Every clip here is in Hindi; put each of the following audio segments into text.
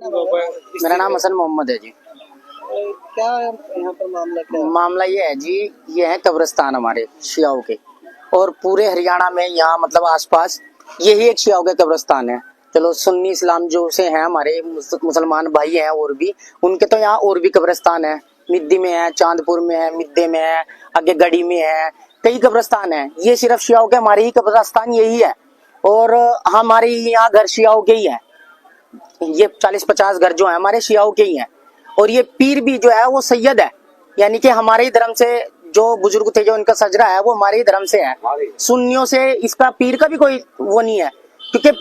मेरा नाम हसन मोहम्मद है जी। क्या यहाँ पर मामला क्या है? मामला ये है जी, ये है कब्रिस्तान हमारे शियाओं के, और पूरे हरियाणा में यहाँ मतलब आसपास यही एक शियाओं के कब्रिस्तान है। चलो सुन्नी इस्लाम जो से हैं हमारे मुसलमान भाई हैं और भी, उनके तो यहाँ और भी कब्रिस्तान है। मिद्दी में है, चांदपुर में है, मिद्दे में है, आगे गढ़ी में है, कई कब्रिस्तान है। ये सिर्फ शियाओं के हमारे ही कब्रिस्तान यही है, और हमारे यहाँ घर शियाओं के ही है। ये 40-50 घर जो है हमारे शियाओं के ही हैं। और ये पीर भी जो है वो सैयद है, यानी कि हमारे ही धर्म से जो बुजुर्ग थे, जो इनका सजरा है वो हमारे ही धर्म से है। सुन्नियों से इसका पीर का भी कोई वो नहीं है, क्योंकि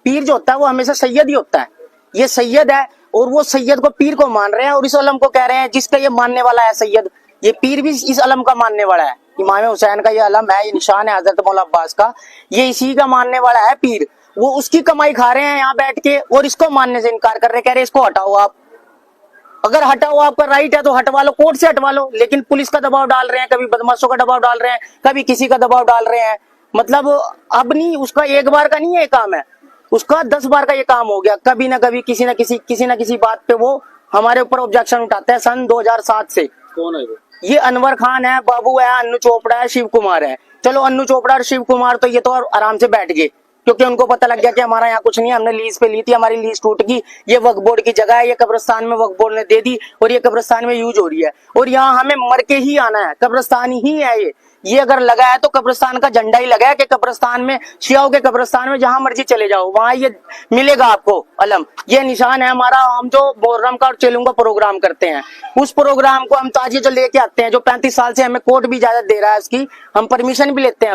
पीर जो होता है वो हमेशा सैयद ही होता है। ये सैयद है और वो सैयद को पीर को मान रहे हैं, और इस अलम को कह रहे हैं जिसका ये मानने वाला है सैयद। ये पीर भी इस अलम का मानने वाला है। इमाम हुसैन का ये अलम है, ये निशान है हजरत मौला अब्बास का, ये इसी का मानने वाला है पीर। वो उसकी कमाई खा रहे हैं यहाँ बैठ के, और इसको मानने से इनकार कर रहे हैं, कह रहे इसको हटाओ आप। अगर हटाओ, आपका राइट है तो हटवा लो, कोर्ट से हटवा लो। लेकिन पुलिस का दबाव डाल रहे हैं, कभी बदमाशों का दबाव डाल रहे हैं, कभी किसी का दबाव डाल रहे हैं। मतलब अब नहीं, उसका एक बार का नहीं है काम है, उसका 10 बार का ये काम हो गया। कभी ना कभी किसी ना किसी बात पे वो हमारे ऊपर ऑब्जेक्शन उठाते हैं। सन 2007 से। कौन है वो? ये अनवर खान है, बाबू है, अन्नू चोपड़ा है, शिव कुमार है। चलो अन्नू चोपड़ा और शिव कुमार तो ये तो आराम से बैठ गए, क्योंकि उनको पता लग गया कि हमारा यहाँ कुछ नहीं है, हमने लीज पे ली थी, हमारी लीज टूट गई, ये वक्फ बोर्ड की जगह है, ये कब्रिस्तान में वक्फ बोर्ड ने दे दी, और ये कब्रिस्तान में यूज हो रही है, और यहाँ हमें मर के ही आना है। कब्रिस्तान ही है ये अगर लगा है तो कब्रिस्तान का झंडा ही लगा है कि कब्रिस्तान में, शियाओं के कब्रिस्तान में जहां मर्जी चले जाओ वहां ये मिलेगा आपको अलम। ये निशान है हमारा। हम जो मुहर्रम का और चेलुम का प्रोग्राम करते हैं, उस प्रोग्राम को हम ताजिए जो लेके आते हैं, जो 35 साल से हमें कोर्ट भी इजाजत दे रहा है उसकी, हम परमिशन भी लेते हैं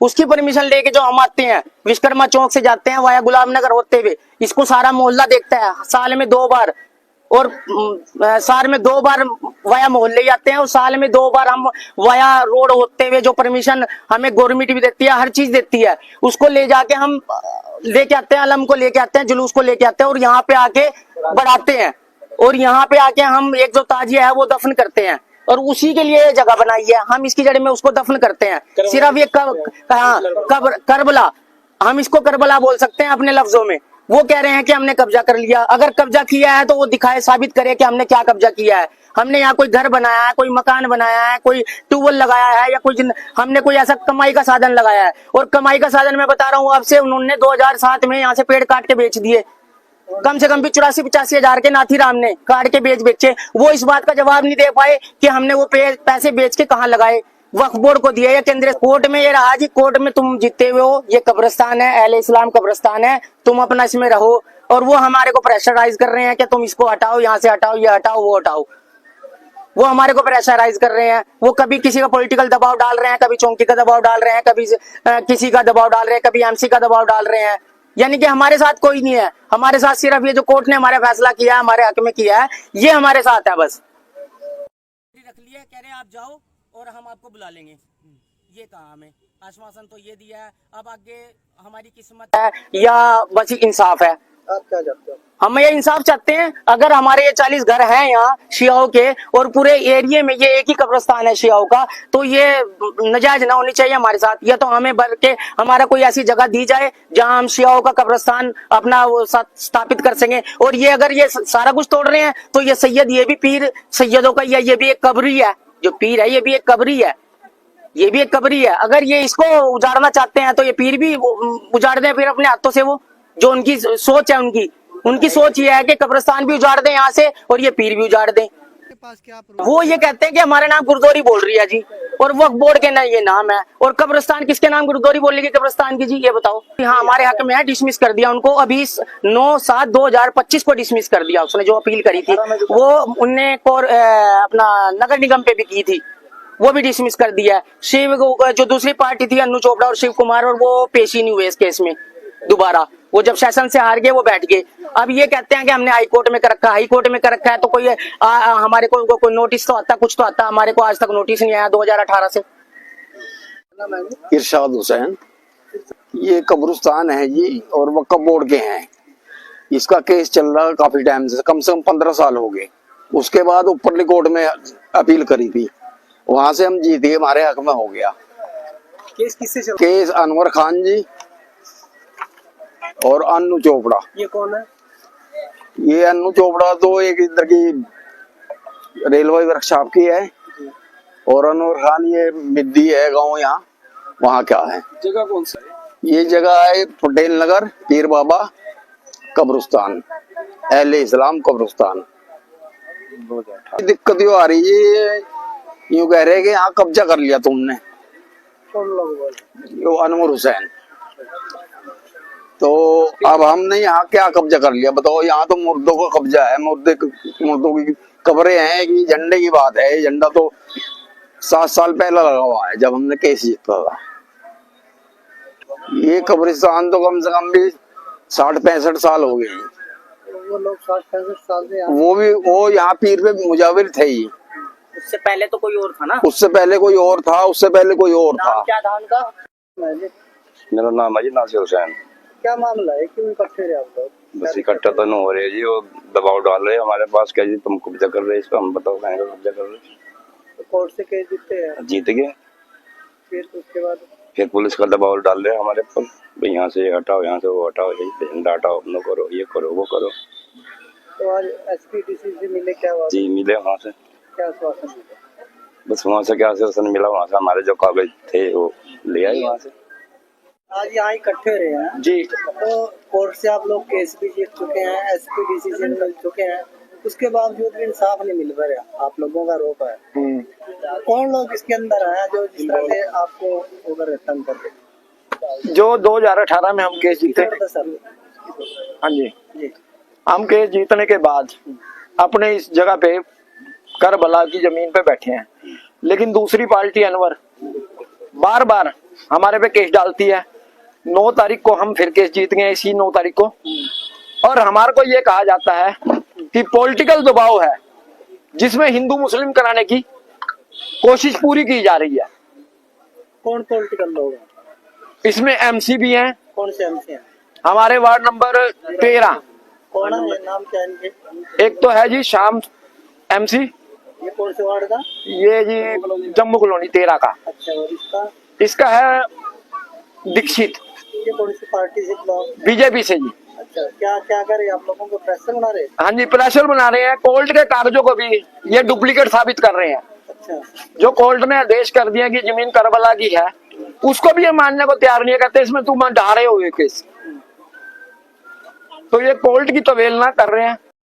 उसकी परमिशन लेके जो हम आते हैं, विश्वकर्मा चौक से जाते हैं वाया गुलाम नगर होते हुए, इसको सारा मोहल्ला देखता है साल में 2 बार, और साल में 2 बार वाया मोहल्ले जाते हैं, और साल में 2 बार हम वाया रोड होते हुए, जो परमिशन हमें गवर्नमेंट भी देती है, हर चीज देती है, उसको ले जाके हम लेके आते हैं, अलम को लेके आते हैं, जुलूस को लेके आते हैं, और यहाँ पे आके बढ़ाते हैं, और यहाँ पे आके हम एक जो ताजिया है वो दफन करते हैं, और उसी के लिए जगह बनाई है। हम इसकी जड़ में उसको दफन करते हैं। सिर्फ ये करबला, हम इसको करबला बोल सकते हैं अपने लफ्जों में। वो कह रहे हैं कि हमने कब्जा कर लिया। अगर कब्जा किया है तो वो दिखाए, साबित करे कि हमने क्या कब्जा किया है। हमने यहाँ कोई घर बनाया है, कोई मकान बनाया है, कोई ट्यूबवेल लगाया है, या हमने कोई ऐसा कमाई का साधन लगाया है। और कमाई का साधन मैं बता रहा हूँ आपसे, उन्होंने 2007 में यहाँ से पेड़ काट के बेच दिए, कम से कम भी 84-85 हजार के नाथीराम ने काट के बेचे। वो इस बात का जवाब नहीं दे पाए कि हमने वो पैसे बेच के कहाँ लगाए, वक्फ बोर्ड को दिया या केंद्रीय कोर्ट में। ये रहा जी, कोर्ट में तुम जीते हुए हो, ये कब्रिस्तान है, अहले इस्लाम कब्रिस्तान है, तुम अपना इसमें रहो। और वो हमारे को प्रेशराइज कर रहे हैं कि तुम इसको हटाओ, यहाँ से हटाओ, ये हटाओ, वो हटाओ। वो हमारे को प्रेशराइज कर रहे हैं। वो कभी किसी का पॉलिटिकल दबाव डाल रहे हैं, कभी चौंकी का दबाव डाल रहे हैं, कभी किसी का दबाव डाल रहे हैं, कभी एमसी का दबाव डाल रहे हैं। यानी कि हमारे साथ कोई नहीं है, हमारे साथ सिर्फ ये जो कोर्ट ने हमारे फैसला किया है, हमारे हक में किया है, ये हमारे साथ है बस। रख लिया, कह रहे हैं आप जाओ और हम आपको बुला लेंगे, ये कहा हमें आश्वासन तो ये दिया है। अब आगे हमारी किस्मत है या बस इंसाफ है। आप क्या चाहते हो? हम ये इंसाफ चाहते हैं। अगर हमारे ये 40 घर हैं यहाँ शियाओं के, और पूरे एरिया में ये एक ही कब्रिस्तान है शियाओं का, तो ये नजायज ना होनी चाहिए हमारे साथ। या तो हमें भर के हमारा कोई ऐसी जगह दी जाए जहां हम शियाओं का कब्रिस्तान अपना वो स्थापित कर सकें। और ये अगर ये सारा कुछ तोड़ रहे हैं तो ये सैयद, ये भी पीर सैयदों का, ये भी एक कब्री है। जो पीर है ये भी एक कब्री है, ये भी एक कब्री है। अगर ये इसको उजाड़ना चाहते हैं तो ये पीर भी उजाड़ दें फिर अपने हाथों से। वो जो उनकी सोच है, उनकी सोच ये है कि कब्रिस्तान भी उजाड़ दें यहाँ से, और ये पीर भी उजाड़ दें। पास क्या वो ये कहते हैं कि हमारे नाम गुरदौरी बोल रही है जी, और वक्फ बोर्ड के ना ये नाम है, और कब्रिस्तान किसके नाम गुरदौरी बोल रही है कब्रिस्तान की जी, ये बताओ। हाँ हमारे हक में है, डिसमिस कर दिया उनको। अभी 9/7/2025 को डिसमिस कर दिया उसने, जो अपील करी थी वो उनने अपना नगर निगम पे भी की थी, वो भी डिसमिस कर दिया है। शिव जो दूसरी पार्टी थी, अन्नू चोपड़ा और शिव कुमार, और वो पेश ही नहीं हुए इस केस में दोबारा। वो जब सेशन से हार गए वो बैठ गए। अब ये कहते हैं कि हमने हाई कोर्ट में कर रखा, हाई कोर्ट में कर रखा है तो कोई हमारे को कोई नोटिस तो आता, कुछ तो आता। हमारे को आज तक नोटिस नहीं आया 2018 से। इरशाद हुसैन, ये कब्रिस्तान है जी, और वक्फ बोर्ड के हैं। इसका केस चल रहा है काफी टाइम से कम 15 साल हो गए। उसके बाद ऊपरली कोर्ट में अपील करी थी, वहां से हम जीते, हमारे हक में हो गया। केस किससे चल? केस अनवर खान जी और अन्नू चोपड़ा। ये कौन है? ये अन्नू चोपड़ा तो एक इधर की रेलवे वर्कशॉप की है, और अनवर खान ये मिद्दी है गांव यहाँ, वहाँ क्या है। जगह कौन सा है? ये जगह है पटेल नगर, पीर बाबा कब्रिस्तान, अहले इस्लाम कब्रिस्तान। दिक्कत यो आ रही है, यूं कह रहे हैं कि यहाँ कब्जा कर लिया तुमने, कौन लोग बोल रहे हैं? यो अनवर हुसैन। तो अब हमने यहाँ क्या कब्जा कर लिया बताओ, यहाँ तो मुर्दों का कब्जा है, मुर्दों की कब्रें हैं। कि झंडे की बात है, झंडा तो 7 साल पहले लगा हुआ है जब हमने केस जीता था। ये कब्रिस्तान तो कम से कम भी 60-65 साल हो गए। वो लोग 60-65 साल से यहाँ, वो यहाँ पीर पे मुजाविर थे ही। उससे पहले तो कोई और था ना, उससे पहले कोई और था, उससे पहले कोई और था। नाम क्या था उनका? मेरा नाम है जी नासिर हुसैन। क्या मामला है, क्यों इकट्ठे रहे आप लोग? बस इकट्ठा तो नहीं हो रहे जी, वो दबाव डाल रहे हैं हमारे पास, क्या जी तुम कब्जा कर रहे हैं, इसको हम बताओ कहेंगे कब्जा कर रहे हैं। तो कोर्ट से केस जीते हैं, जीत गए, फिर उसके बाद फिर पुलिस का दबाव डाल रहे हैं हमारे पर, भाई यहाँ से ये हटाओ, यहाँ से वो हटाओ, यही झंडा हटाओ, अपना करो, ये करो, वो करो। तो आज एसपीडीसी से मिले, क्या हुआ? जी मिले वहाँ से, क्या आश्वासन मिला? बस वहाँ से क्या आश्वासन मिला, वहाँ से हमारे जो कागज थे वो ले आए वहाँ से। आज यहाँ इकट्ठे रहे हैं जी, तो कोर्ट से आप लोग केस भी जीत चुके हैं, एसपीडीसी से मिल चुके हैं, उसके बावजूद भी इंसाफ नहीं मिल पा रहा, आप लोगों का रोप है। कौन लोग इसके अंदर हैं जो जिस तरह से आपको ओवर तंग करते? जो 2018 में हम केस जीते, हाँ जी, जी, हम केस जीतने के बाद अपने इस जगह पे करबला की जमीन पे बैठे हैं, लेकिन दूसरी पार्टी अनवर बार बार हमारे पे केस डालती है। 9 तारीख को हम फिर केस जीत गए, इसी 9 तारीख को, और हमारे को ये कहा जाता है कि पॉलिटिकल दबाव है जिसमें हिंदू मुस्लिम कराने की कोशिश पूरी की जा रही है। कौन पॉलिटिकल लोग हैं? इसमें एमसी भी हैं, कौन से एमसी हैं? हमारे वार्ड नंबर 13, कौन है, नाम क्या है इनके? एक तो है जी शाम एमसी, ये कौन से वार्ड का? ये जी जम्मू कॉलोनी 13 का। अच्छा, और इसका? इसका है दीक्षित, ये कौन सी पार्टी से बिलोंग? बीजेपी से जी। अच्छा, क्या क्या कर रहे हैं आप लोगों को, प्रेशर बना रहे हैं? हाँ जी, प्रेशर बना रहे हैं, कोर्ट के कागजों को भी ये डुप्लीकेट साबित कर रहे हैं। अच्छा, जो कोर्ट ने आदेश कर दिया कि जमीन करबला की है, उसको भी ये मानने को तैयार नहीं है, कहते इसमें तुम ढा रहे हो ये केस। तो ये कोर्ट की तवेलना कर रहे हैं।